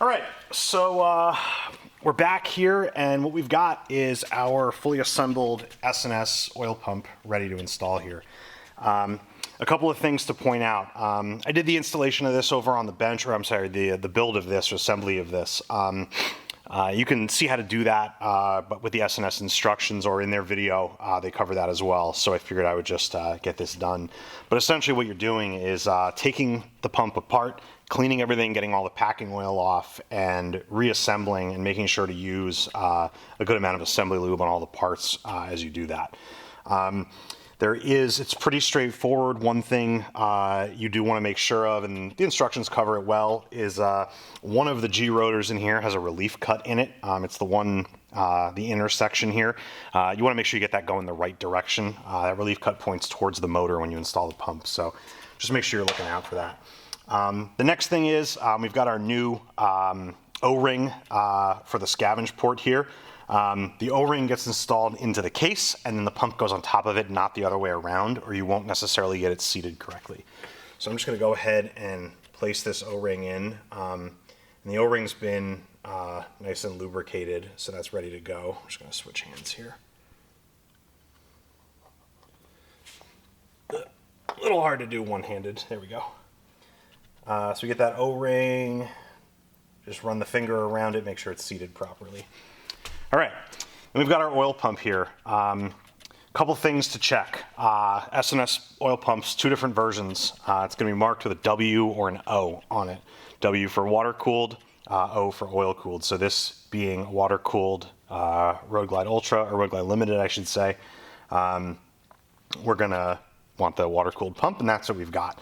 All right, so we're back here, and what we've got is our fully assembled S&S oil pump ready to install here. A couple of things to point out. I did the installation of this over on the bench, or I'm sorry, the build of this, or assembly of this. You can see how to do that, but with the S&S instructions or in their video, they cover that as well. So I figured I would just get this done. But essentially what you're doing is taking the pump apart, cleaning everything, getting all the packing oil off, and reassembling and making sure to use a good amount of assembly lube on all the parts as you do that. It's pretty straightforward. One thing you do want to make sure of, and the instructions cover it well, is one of the G rotors in here has a relief cut in it. It's the one, the intersection here. You want to make sure you get that going the right direction. That relief cut points towards the motor when you install the pump, so just make sure you're looking out for that. The next thing is we've got our new O-ring for the scavenge port here. The O-ring gets installed into the case, and then the pump goes on top of it, not the other way around, or you won't necessarily get it seated correctly. So I'm just going to go ahead and place this O-ring in. And the O-ring's been nice and lubricated, so that's ready to go. I'm just going to switch hands here. A little hard to do one-handed. There we go. So we get that O-ring, just run the finger around it, make sure it's seated properly. All right, and we've got our oil pump here. Couple things to check. S&S oil pumps, two different versions. It's going to be marked with a W or an O on it. W for water-cooled, O for oil-cooled. So this being water-cooled Road Glide Ultra, or Road Glide Limited, I should say. We're going to want the water-cooled pump, and that's what we've got.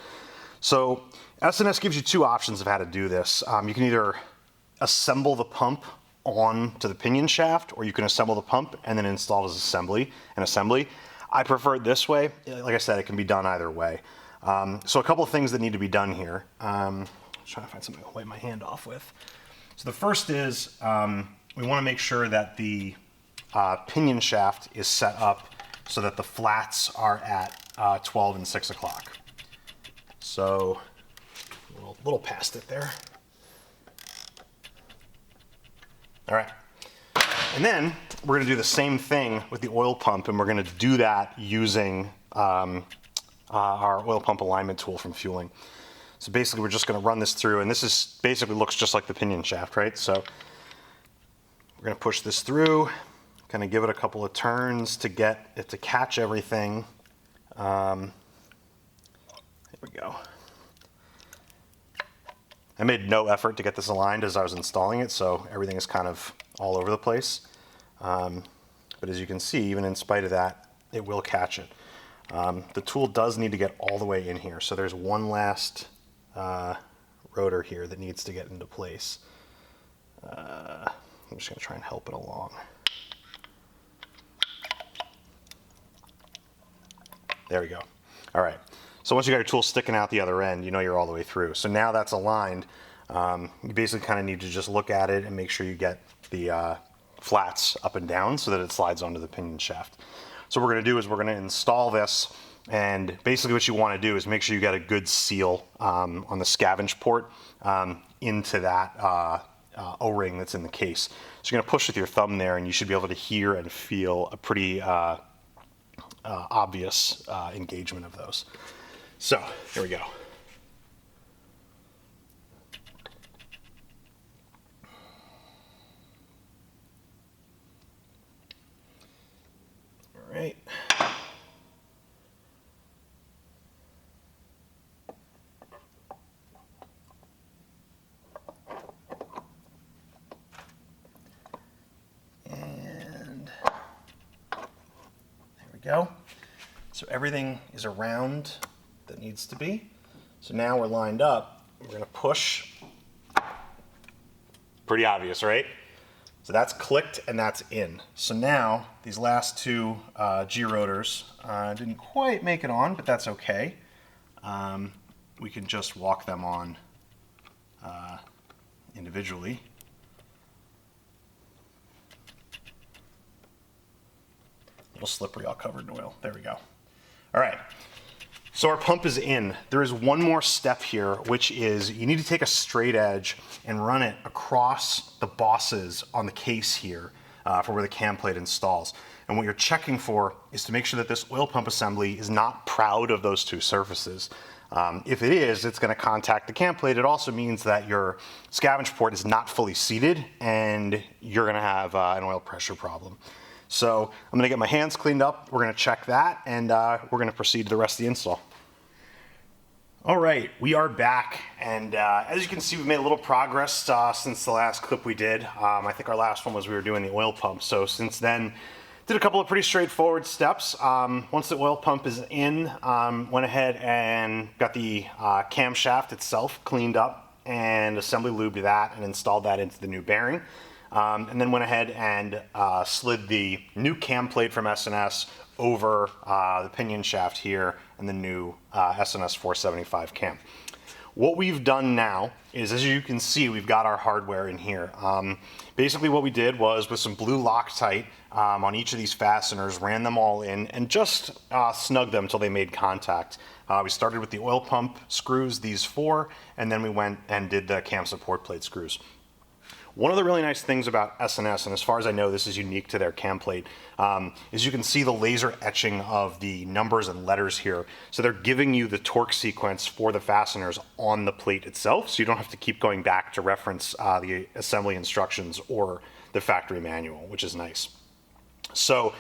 So S&S gives you two options of how to do this. You can either assemble the pump on to the pinion shaft, or you can assemble the pump and then install it as assembly. I prefer it this way. Like I said, it can be done either way. So a couple of things that need to be done here. I'm trying to find something to wipe my hand off with. So the first is we want to make sure that the pinion shaft is set up so that the flats are at 12 and 6 o'clock. So a little past it there. All right, and then we're going to do the same thing with the oil pump, and we're going to do that using our oil pump alignment tool from Fueling. So basically, we're just going to run this through, and this is basically looks just like the pinion shaft, right? So we're going to push this through, kind of give it a couple of turns to get it to catch everything. There we go. I made no effort to get this aligned as I was installing it, so everything is kind of all over the place. But as you can see, even in spite of that, it will catch it. The tool does need to get all the way in here, so there's one last rotor here that needs to get into place. I'm just going to try and help it along. There we go. All right. So once you got your tool sticking out the other end, you know you're all the way through. So now that's aligned. You basically kind of need to just look at it and make sure you get the flats up and down so that it slides onto the pinion shaft. So what we're going to do is we're going to install this, and basically what you want to do is make sure you got a good seal on the scavenge port into that O-ring that's in the case. So you're going to push with your thumb there, and you should be able to hear and feel a pretty obvious engagement of those. So, here we go. All right. And there we go. So everything is around that needs to be. So now we're lined up. We're going to push. Pretty obvious, right? So that's clicked and that's in. So now these last two G rotors didn't quite make it on, but that's okay. We can just walk them on individually. A little slippery, all covered in oil. There we go. All right. So our pump is in. There is one more step here, which is you need to take a straight edge and run it across the bosses on the case here for where the cam plate installs. And what you're checking for is to make sure that this oil pump assembly is not proud of those two surfaces. If it is, it's going to contact the cam plate. It also means that your scavenge port is not fully seated and you're going to have an oil pressure problem. So I'm going to get my hands cleaned up. We're going to check that and we're going to proceed to the rest of the install. All right, we are back, and as you can see, we've made a little progress since the last clip we did. I think our last one was we were doing the oil pump, so since then, did a couple of pretty straightforward steps. Once the oil pump is in, went ahead and got the camshaft itself cleaned up and assembly lubed that and installed that into the new bearing. And then went ahead and slid the new cam plate from S&S over the pinion shaft here and the new S&S 475 cam. What we've done now is, as you can see, we've got our hardware in here. Basically what we did was with some blue Loctite on each of these fasteners, ran them all in and just snugged them until they made contact. We started with the oil pump screws, these 4, and then we went and did the cam support plate screws. One of the really nice things about S&S, and as far as I know this is unique to their cam plate, is you can see the laser etching of the numbers and letters here. So they're giving you the torque sequence for the fasteners on the plate itself, so you don't have to keep going back to reference the assembly instructions or the factory manual, which is nice. So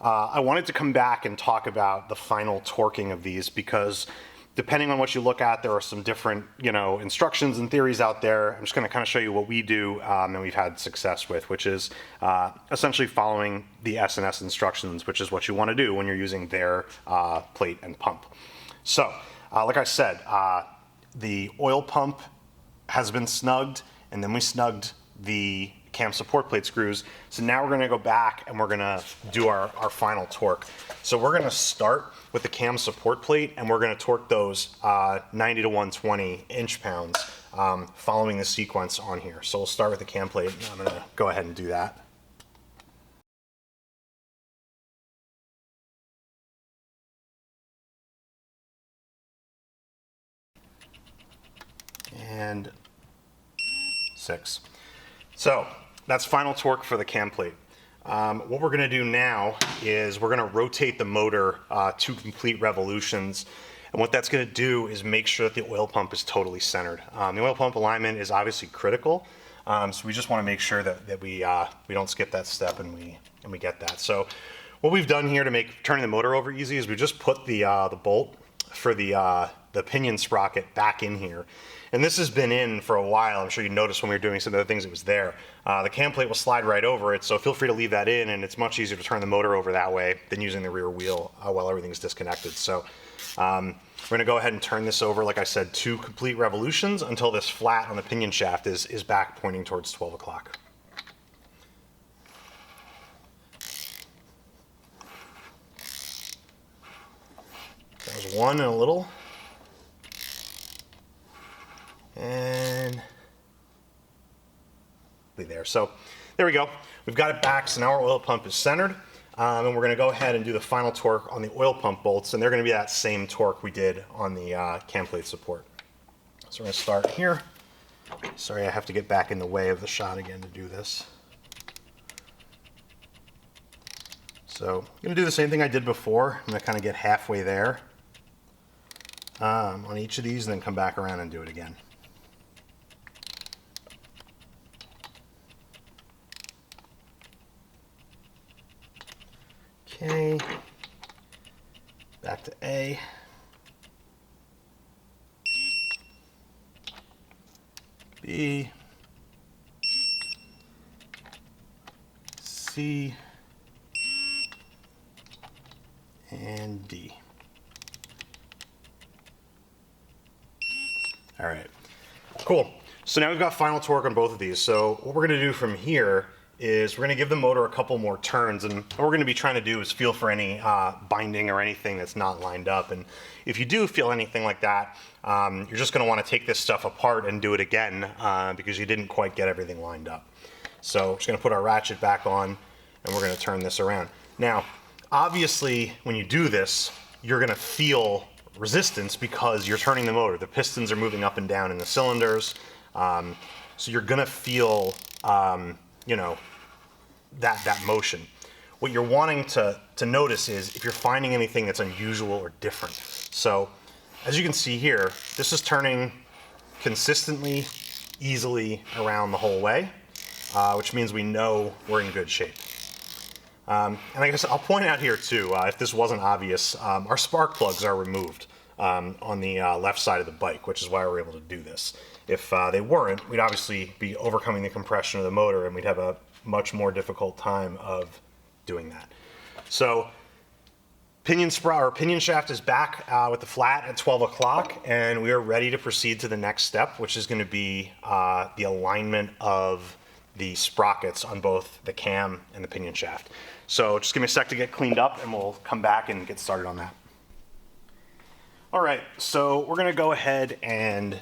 I wanted to come back and talk about the final torquing of these because depending on what you look at, there are some different, instructions and theories out there. I'm just going to kind of show you what we do and we've had success with, which is essentially following the S&S instructions, which is what you want to do when you're using their plate and pump. So, like I said, the oil pump has been snugged, and then we snugged the cam support plate screws. So now we're going to go back and we're going to do our final torque. So we're going to start with the cam support plate and we're going to torque those 90 to 120 inch-pounds following the sequence on here. So we'll start with the cam plate and I'm going to go ahead and do that. And 6. So that's final torque for the cam plate. What we're going to do now is we're going to rotate the motor 2 complete revolutions. And what that's going to do is make sure that the oil pump is totally centered. The oil pump alignment is obviously critical, so we just want to make sure that we don't skip that step and we get that. So what we've done here to make turning the motor over easy is we just put the bolt for the pinion sprocket back in here. And this has been in for a while. I'm sure you noticed when we were doing some of the things it was there. The cam plate will slide right over it, so feel free to leave that in, and it's much easier to turn the motor over that way than using the rear wheel while everything's disconnected. So we're going to go ahead and turn this over, like I said, 2 complete revolutions until this flat on the pinion shaft is back pointing towards 12 o'clock. That was 1 and a little. And there. So there we go. We've got it back. So now our oil pump is centered. And we're going to go ahead and do the final torque on the oil pump bolts. And they're going to be that same torque we did on the cam plate support. So we're going to start here. Sorry, I have to get back in the way of the shot again to do this. So I'm going to do the same thing I did before. I'm going to kind of get halfway there on each of these and then come back around and do it again. Okay, back to A. B. C. And D. All right, cool. So now we've got final torque on both of these. So what we're going to do from here is we're going to give the motor a couple more turns, and what we're going to be trying to do is feel for any binding or anything that's not lined up. And if you do feel anything like that, you're just going to want to take this stuff apart and do it again because you didn't quite get everything lined up. So we're just going to put our ratchet back on and we're going to turn this around. Now, obviously, when you do this, you're going to feel resistance because you're turning the motor. The pistons are moving up and down in the cylinders. So you're gonna feel, you know, that motion. What you're wanting to notice is if you're finding anything that's unusual or different. So as you can see here, this is turning consistently, easily around the whole way, which means we know we're in good shape. And I guess I'll point out here too, if this wasn't obvious, our spark plugs are removed on the left side of the bike, which is why we're able to do this. If they weren't, we'd obviously be overcoming the compression of the motor and we'd have a much more difficult time of doing that. So pinion shaft is back with the flat at 12 o'clock, and we are ready to proceed to the next step, which is going to be the alignment of the sprockets on both the cam and the pinion shaft. So just give me a sec to get cleaned up and we'll come back and get started on that. All right, so we're going to go ahead and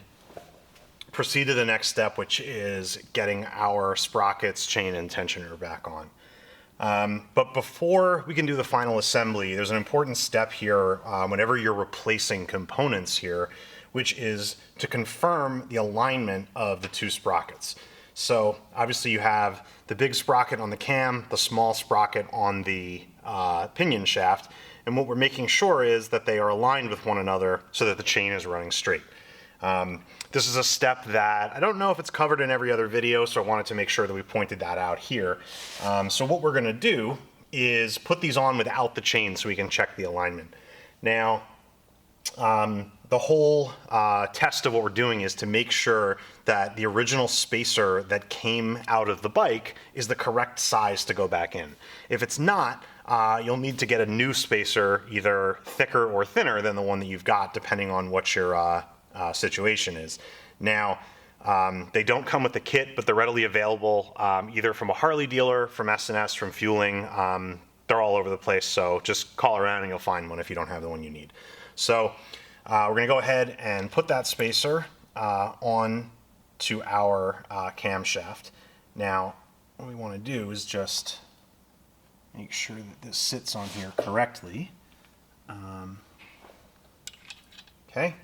proceed to the next step, which is getting our sprockets, chain, and tensioner back on. But before we can do the final assembly, there's an important step here whenever you're replacing components here, which is to confirm the alignment of the two sprockets. So obviously you have the big sprocket on the cam, the small sprocket on the pinion shaft, and what we're making sure is that they are aligned with one another so that the chain is running straight. This is a step that I don't know if it's covered in every other video, so I wanted to make sure that we pointed that out here. So what we're going to do is put these on without the chain so we can check the alignment. Now, the whole test of what we're doing is to make sure that the original spacer that came out of the bike is the correct size to go back in. If it's not, you'll need to get a new spacer, either thicker or thinner than the one that you've got, depending on what your situation is. Now, they don't come with the kit, but they're readily available either from a Harley dealer, from S&S, from Fueling. They're all over the place, so just call around and you'll find one if you don't have the one you need. So we're going to go ahead and put that spacer on to our camshaft. Now, what we want to do is just make sure that this sits on here correctly. Okay.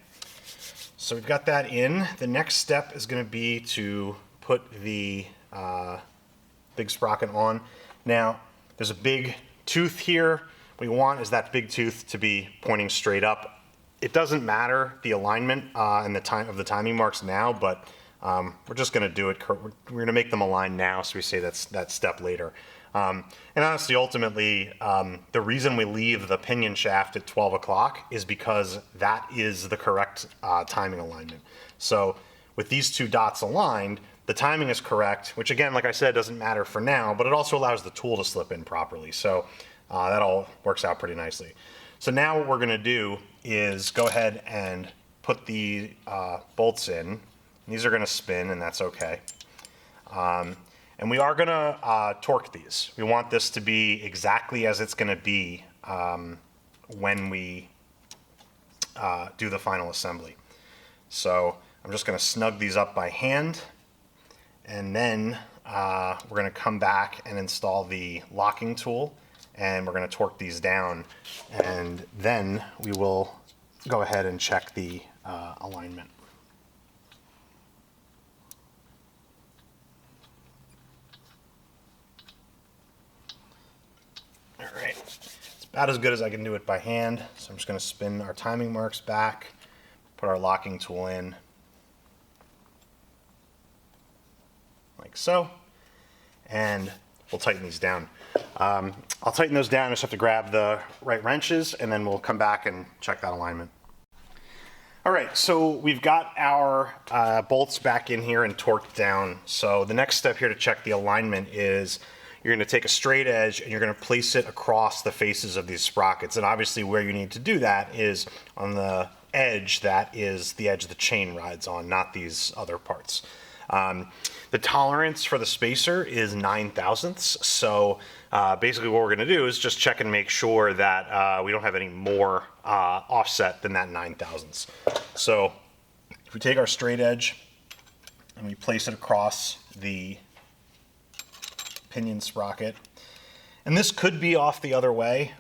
So we've got that in. The next step is going to be to put the big sprocket on. Now, there's a big tooth here. What we want is that big tooth to be pointing straight up. It doesn't matter the alignment and the time of the timing marks now, but we're just going to do it. We're going to make them align now, so we say that's that step later. And honestly, ultimately, the reason we leave the pinion shaft at 12 o'clock is because that is the correct timing alignment. So with these two dots aligned, the timing is correct, which again, like I said, doesn't matter for now, but it also allows the tool to slip in properly. So that all works out pretty nicely. So now what we're going to do is go ahead and put the bolts in. These are going to spin, and that's okay. And we are going to torque these. We want this to be exactly as it's going to be when we do the final assembly. So I'm just going to snug these up by hand, and then we're going to come back and install the locking tool, and we're going to torque these down, and then we will go ahead and check the alignment. All right, it's about as good as I can do it by hand, so I'm just going to spin our timing marks back, put our locking tool in, like so, and we'll tighten these down. I'll tighten those down, I just have to grab the right wrenches, and then we'll come back and check that alignment. All right, so we've got our bolts back in here and torqued down. So the next step here to check the alignment is you're going to take a straight edge and you're going to place it across the faces of these sprockets. And obviously where you need to do that is on the edge that is the edge the chain rides on, not these other parts. The tolerance for the spacer is 9 thousandths. So basically what we're going to do is just check and make sure that we don't have any more offset than that 9 thousandths. So if we take our straight edge and we place it across the pinion sprocket, and this could be off the other way.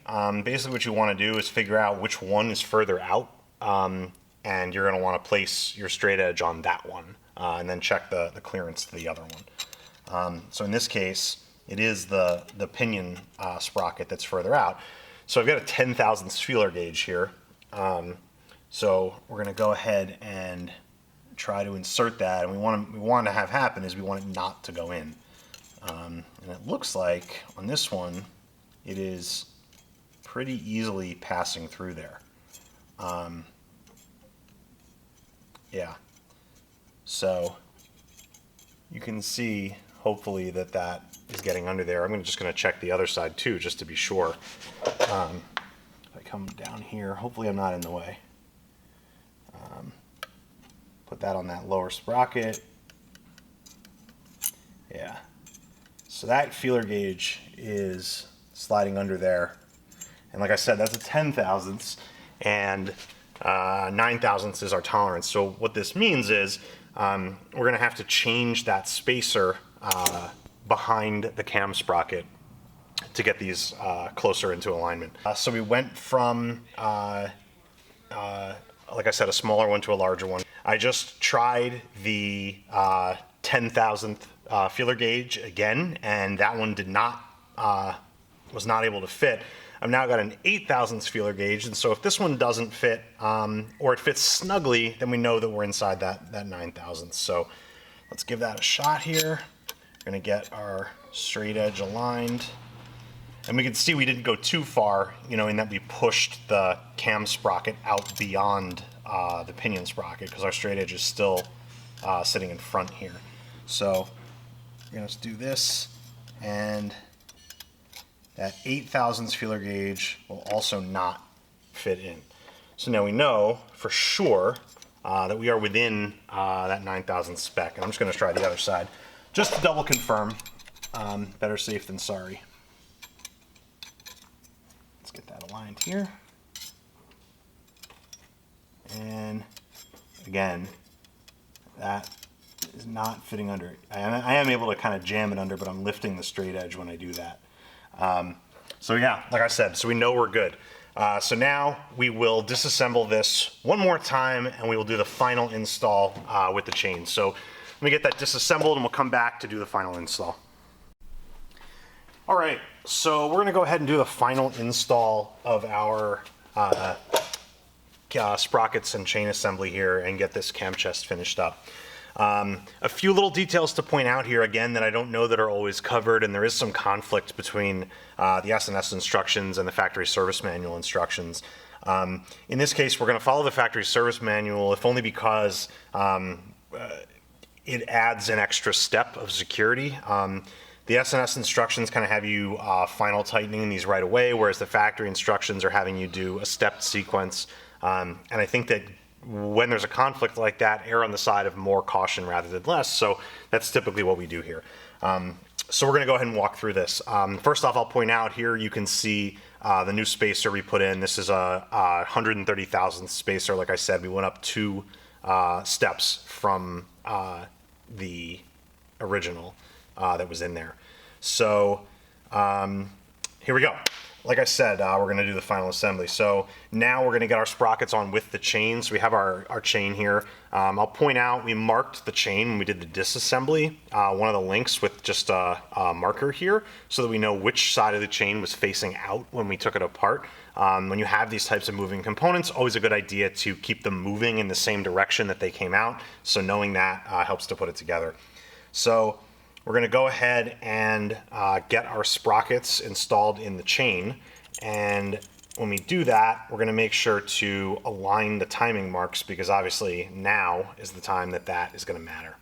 Basically what you want to do is figure out which one is further out. and you're going to want to place your straight edge on that one, and then check the clearance to the other one. So in this case, it is the pinion sprocket that's further out. So I've got a 10 thousandths feeler gauge here. So we're going to go ahead and try to insert that, and we want to have happen is we want it not to go in. And it looks like on this one, it is pretty easily passing through there. Yeah. So you can see, hopefully, that is getting under there. I'm just going to check the other side too, just to be sure. If I come down here, hopefully I'm not in the way. Put that on that lower sprocket. Yeah. So that feeler gauge is sliding under there. And like I said, that's a 10 thousandths, and 9 thousandths is our tolerance. So what this means is we're going to have to change that spacer behind the cam sprocket to get these closer into alignment. So we went from, like I said, a smaller one to a larger one. I just tried the 10 thousandth feeler gauge again, and that one was not able to fit. I've now got an 8 thousandths feeler gauge, and so if this one doesn't fit, or it fits snugly, then we know that we're inside that 9 thousandths. So let's give that a shot here. We're going to get our straight edge aligned. And we can see we didn't go too far, in that we pushed the cam sprocket out beyond the pinion sprocket, because our straight edge is still sitting in front here. So we're going to do this, and that 8 thousandths feeler gauge will also not fit in. So now we know for sure that we are within that 9 thousandths spec. And I'm just going to try the other side, just to double confirm. Better safe than sorry. Let's get that aligned here. And again, that is not fitting under it. I am able to kind of jam it under, but I'm lifting the straight edge when I do that. So yeah, like I said, so we know we're good. So now we will disassemble this one more time, and we will do the final install with the chain. So let me get that disassembled, and we'll come back to do the final install. All right, so we're gonna go ahead and do the final install of our sprockets and chain assembly here and get this cam chest finished up. A few little details to point out here again that I don't know that are always covered, and there is some conflict between the S&S instructions and the factory service manual instructions. In this case, we're going to follow the factory service manual, if only because it adds an extra step of security. The S&S instructions kind of have you final tightening these right away, whereas the factory instructions are having you do a stepped sequence. And I think that when there's a conflict like that, err on the side of more caution rather than less. So that's typically what we do here. So we're going to go ahead and walk through this. First off, I'll point out here you can see the new spacer we put in. This is a 130 thousandths spacer. Like I said, we went up 2 steps from the original that was in there. So here we go. Like I said, we're going to do the final assembly. So now we're going to get our sprockets on with the chain. So we have our chain here. I'll point out we marked the chain when we did the disassembly, one of the links with just a marker here, so that we know which side of the chain was facing out when we took it apart. When you have these types of moving components, always a good idea to keep them moving in the same direction that they came out. So knowing that helps to put it together. So we're going to go ahead and get our sprockets installed in the chain, and when we do that, we're going to make sure to align the timing marks, because obviously now is the time that is going to matter.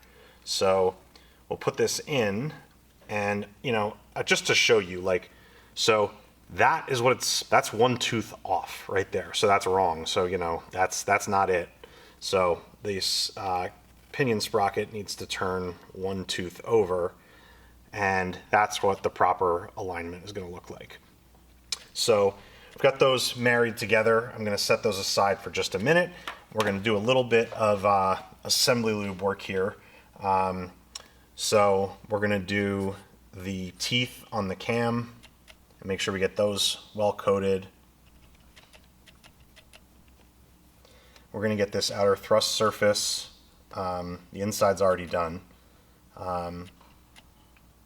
So we'll put this in, and just to show you, so that is that's 1 tooth off right there. So that's wrong. So that's not it. So this pinion sprocket needs to turn 1 tooth over, and that's what the proper alignment is going to look like. So we've got those married together. I'm going to set those aside for just a minute. We're going to do a little bit of assembly lube work here. So we're going to do the teeth on the cam and make sure we get those well coated. we're going to get this outer thrust surface, the inside's already done, on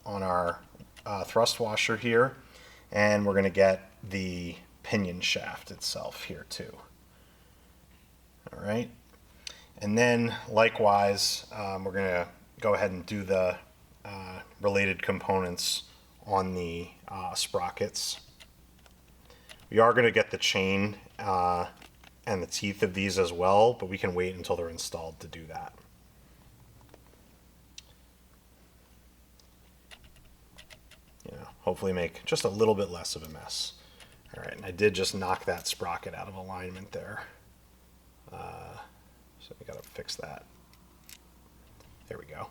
our thrust washer here, and we're going to get the pinion shaft itself here too. All right, and then likewise, we're going to go ahead and do the related components on the sprockets. We are going to get the chain and the teeth of these as well, but we can wait until they're installed to do that. Hopefully make just a little bit less of a mess. All right, and I did just knock that sprocket out of alignment there. So we got to fix that. There we go.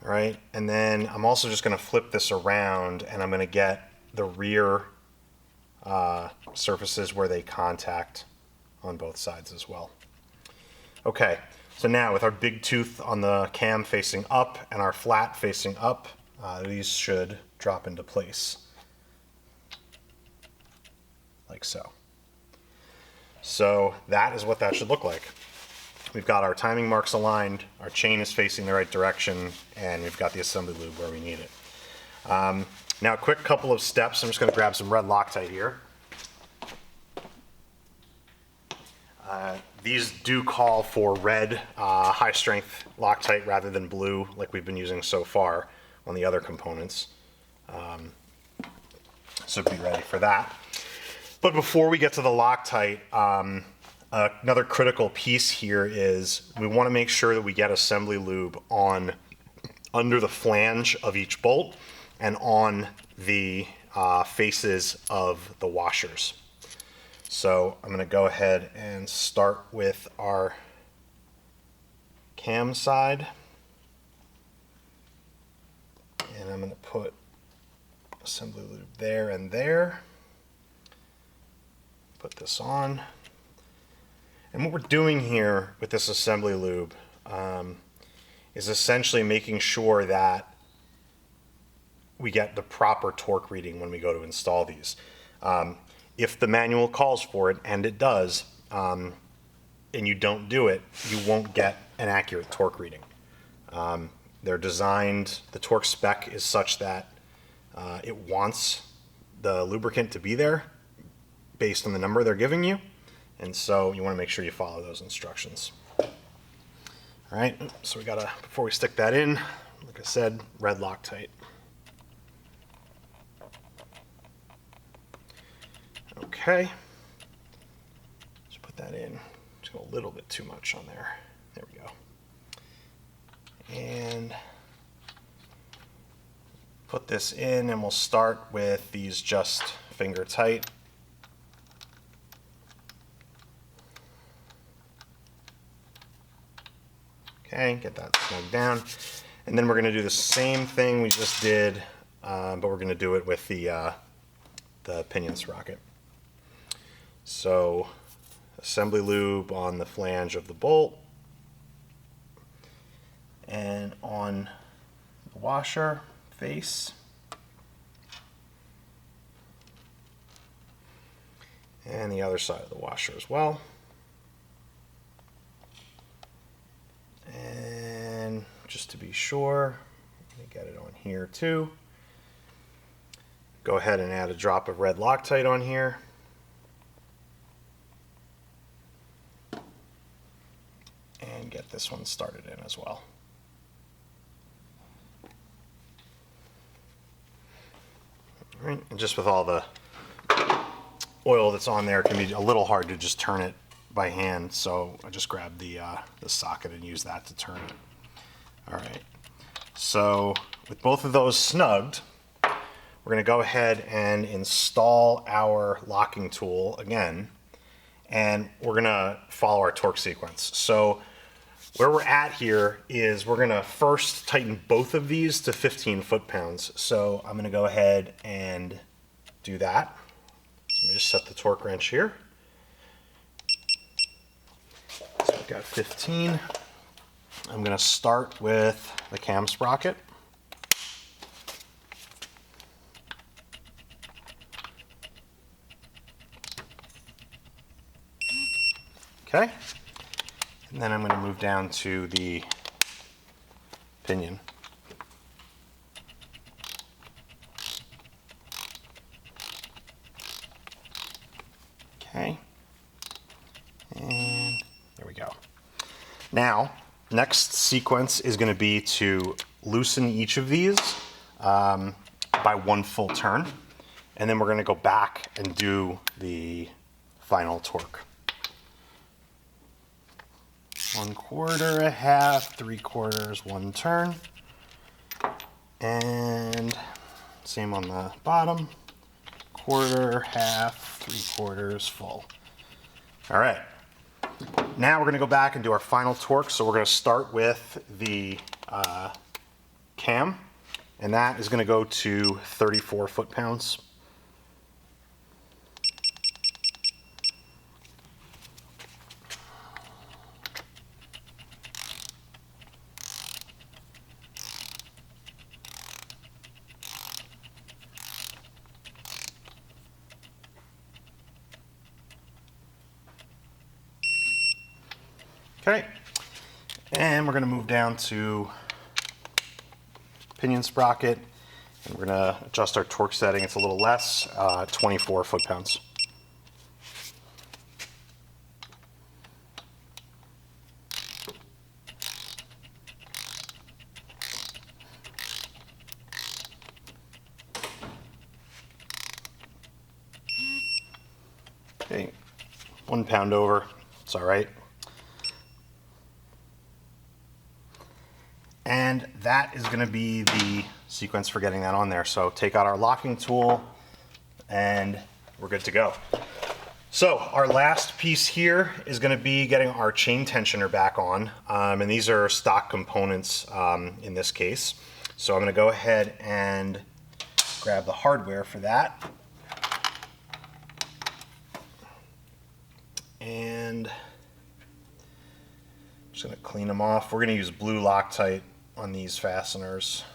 All right, and then I'm also just going to flip this around, and I'm going to get the rear surfaces where they contact on both sides as well. Okay, so now with our big tooth on the cam facing up and our flat facing up, these should drop into place like so. So that is what that should look like. We've got our timing marks aligned, our chain is facing the right direction, and we've got the assembly lube where we need it. Now a quick couple of steps. I'm just going to grab some red Loctite here. These do call for red high strength Loctite rather than blue like we've been using so far on the other components. So be ready for that. But before we get to the Loctite, another critical piece here is we want to make sure that we get assembly lube on under the flange of each bolt and on the faces of the washers. So I'm going to go ahead and start with our cam side. And I'm going to put assembly lube there and there. Put this on. And what we're doing here with this assembly lube is essentially making sure that we get the proper torque reading when we go to install these. If the manual calls for it, and it does, and you don't do it, you won't get an accurate torque reading. They're designed, the torque spec is such that it wants the lubricant to be there based on the number they're giving you, and so you want to make sure you follow those instructions. All right, so we gotta, before we stick that in, like I said, red Loctite. Okay, let's put that in. Just got a little bit too much on there. There we go. And put this in, and we'll start with these just finger tight. Okay, get that snugged down. And then we're going to do the same thing we just did, but we're going to do it with the pinion sprocket. So assembly lube on the flange of the bolt and on the washer face. And the other side of the washer as well. And just to be sure, let me get it on here too. Go ahead and add a drop of red Loctite on here. And get this one started in as well. All right, and just with all the oil that's on there, it can be a little hard to just turn it by hand, so I just grabbed the socket and used that to turn it. All right, so with both of those snugged, we're going to go ahead and install our locking tool again, and we're going to follow our torque sequence. So where we're at here is we're going to first tighten both of these to 15 foot-pounds. So I'm going to go ahead and do that. So let me just set the torque wrench here. So we've got 15. I'm going to start with the cam sprocket. Okay, And then I'm going to move down to the pinion. Okay. And there we go. Now, next sequence is going to be to loosen each of these by one full turn. And then we're going to go back and do the final torque. 1/4, a half, 3/4, one turn. And same on the bottom. 1/4, half, 3/4, full. All right. Now we're going to go back and do our final torque. So we're going to start with the cam, and that is going to go to 34 foot-pounds. Okay, and we're going to move down to pinion sprocket, and we're going to adjust our torque setting. It's a little less, 24 foot-pounds. Okay, 1 pound over, it's all right. And that is going to be the sequence for getting that on there. So take out our locking tool and we're good to go. So our last piece here is going to be getting our chain tensioner back on. And these are stock components in this case. So I'm going to go ahead and grab the hardware for that. And I'm just going to clean them off. We're going to use blue Loctite on these fasteners.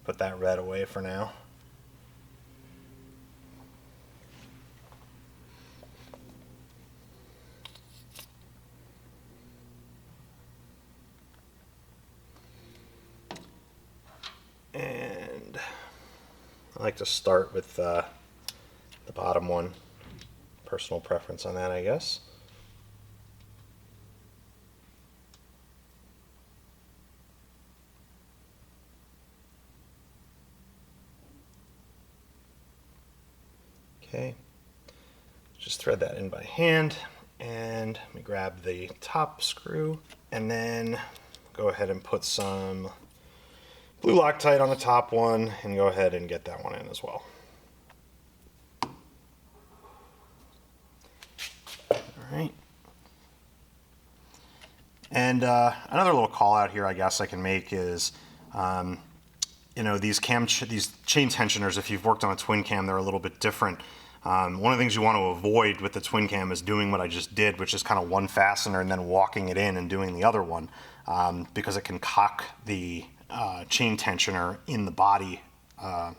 Put that red away for now. And I like to start with the bottom one. Personal preference on that, I guess. Okay, just thread that in by hand, and let me grab the top screw, and then go ahead and put some blue Loctite on the top one, and go ahead and get that one in as well. All right. And another little call out here, I guess I can make is, you know, these chain tensioners, if you've worked on a twin cam, they're a little bit different. One of the things you want to avoid with the twin cam is doing what I just did, which is kind of one fastener and then walking it in and doing the other one, because it can cock the chain tensioner in the body. On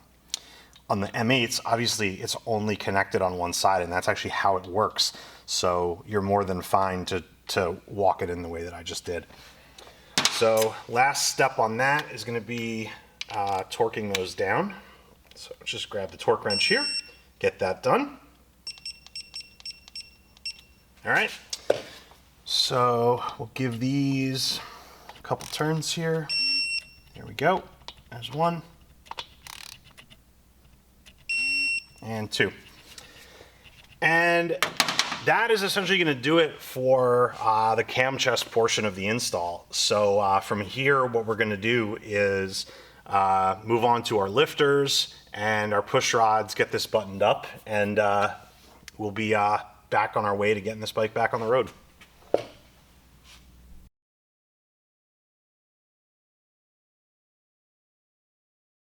the M8s, obviously it's only connected on one side, and that's actually how it works. So you're more than fine to walk it in the way that I just did. So last step on that is going to be torquing those down. So just grab the torque wrench here, get that done. All right, so we'll give these a couple turns here. There we go, there's one. And two. And that is essentially going to do it for the cam chest portion of the install. So from here, what we're going to do is move on to our lifters and our push rods, get this buttoned up, and we'll be back on our way to getting this bike back on the road.